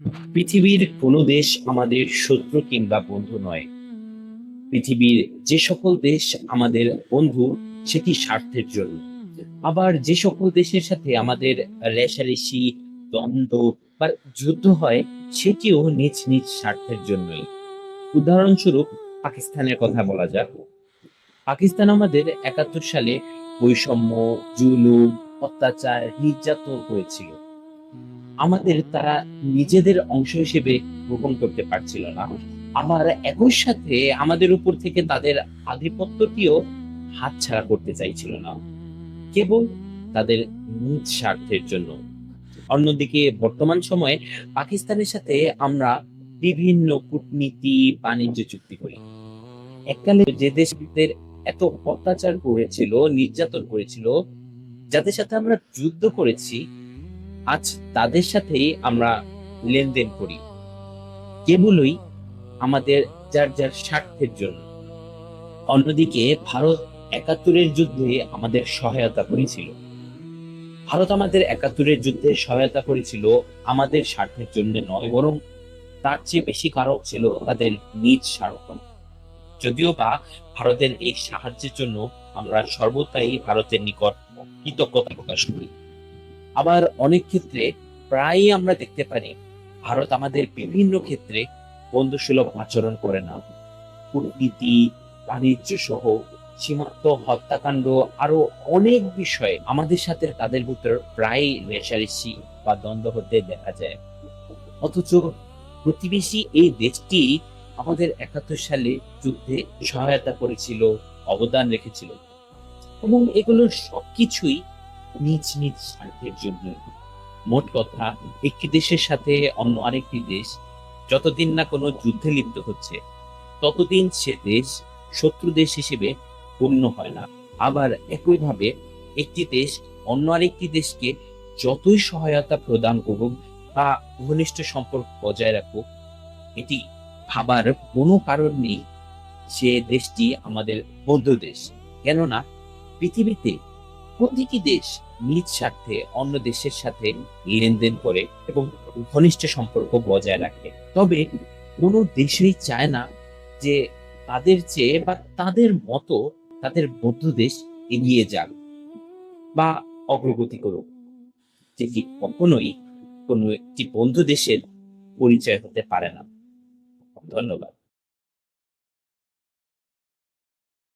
পৃথিবীর কোনো দেশ আমাদের শত্রু কিংবা বন্ধু নয়। পৃথিবীর যে সকল দেশ আমাদের বন্ধু, সেটি স্বার্থের জন্য। আবার যে সকল দেশের সাথে আমাদের রেষারেষি, দ্বন্দ্ব বা যুদ্ধ হয়, সেটিও নিজ নিজ স্বার্থের জন্যই। উদাহরণস্বরূপ পাকিস্তানের কথা বলা যাক। পাকিস্তান আমাদের ৭১ সালে বৈষম্য, জুলুম, অত্যাচার, নির্যাতন হয়েছিল। আমাদের তারা নিজেদের অংশ হিসেবে গ্রহণ করতে পারছিল না। আবার একই সাথে আমাদের উপর থেকে তাদের আধিপত্যটিও হাতছাড়া করতে চাইছিল না, কেবল তাদের নিজ স্বার্থের জন্য। অন্যদিকে বর্তমান সময়ে পাকিস্তানের সাথে আমরা বিভিন্ন কূটনীতি, বাণিজ্য চুক্তি করি। এককালে যে দেশদের এত অত্যাচার করেছিল, নির্যাতন করেছিল, যাদের সাথে আমরা যুদ্ধ করেছি, আজ তাদের সাথেই আমরা লেনদেন করি, কেবলই আমাদের যার যার স্বার্থের জন্য। অন্যদিকে ভারত ৭১-এর যুদ্ধে আমাদের সহায়তা করেছিল। ভারত আমাদের ৭১-এর যুদ্ধে সহায়তা করেছিল আমাদের স্বার্থের জন্য নয়, বরং তার চেয়ে বেশি কারক ছিল তাদের নিজ স্বার্থ। যদিও বা ভারতের এই সাহায্যের জন্য আমরা সর্বদাই ভারতের নিকট কৃতজ্ঞতা প্রকাশ করি। আবার অনেক ক্ষেত্রে প্রায়ই আমরা দেখতে পারি ভারত আমাদের বিভিন্ন ক্ষেত্রে বন্ধুসুলভ আচরণ করে না। কূটনীতি, বাণিজ্য সহ সীমান্ত হত্যাকাণ্ড, আরো অনেক বিষয়ে আমাদের সাথে তাদের ভিতর প্রায় রেষারেষি বা দ্বন্দ্ব হতে দেখা যায়। অথচ প্রতিবেশী এই দেশটি আমাদের ৭১ সালে যুদ্ধে সহায়তা করেছিল, অবদান রেখেছিল, এবং এগুলোর সবকিছুই নিজ নিজ স্বার্থের জন্য। মোট কথা, একটি দেশের সাথে অন্য আরেকটি দেশ যতদিন না কোনো যুদ্ধে লিপ্ত হচ্ছে, ততদিন সে দেশ শত্রু দেশ হিসেবে গণ্য হয় না। আবার একইভাবে একটি দেশ অন্য আরেকটি দেশকে যতই সহায়তা প্রদান করুক বা ঘনিষ্ঠ সম্পর্ক বজায় রাখুক, এটি ভাবার কোনো কারণ নেই সে দেশটি আমাদের বন্ধু দেশ। কেননা পৃথিবীতে প্রতিটি দেশ নিজ স্বার্থে অন্য দেশের সাথে লেনদেন করে এবং ঘনিষ্ঠ সম্পর্ক বজায় রাখে। তবে কোনো দেশই চায় না যে তাদের চেয়ে বা তাদের মতো তাদের বন্ধু দেশ এগিয়ে যাক বা অগ্রগতি করুক, যেটি কখনোই কোনো একটি বন্ধু দেশের পরিচয় হতে পারে না। ধন্যবাদ।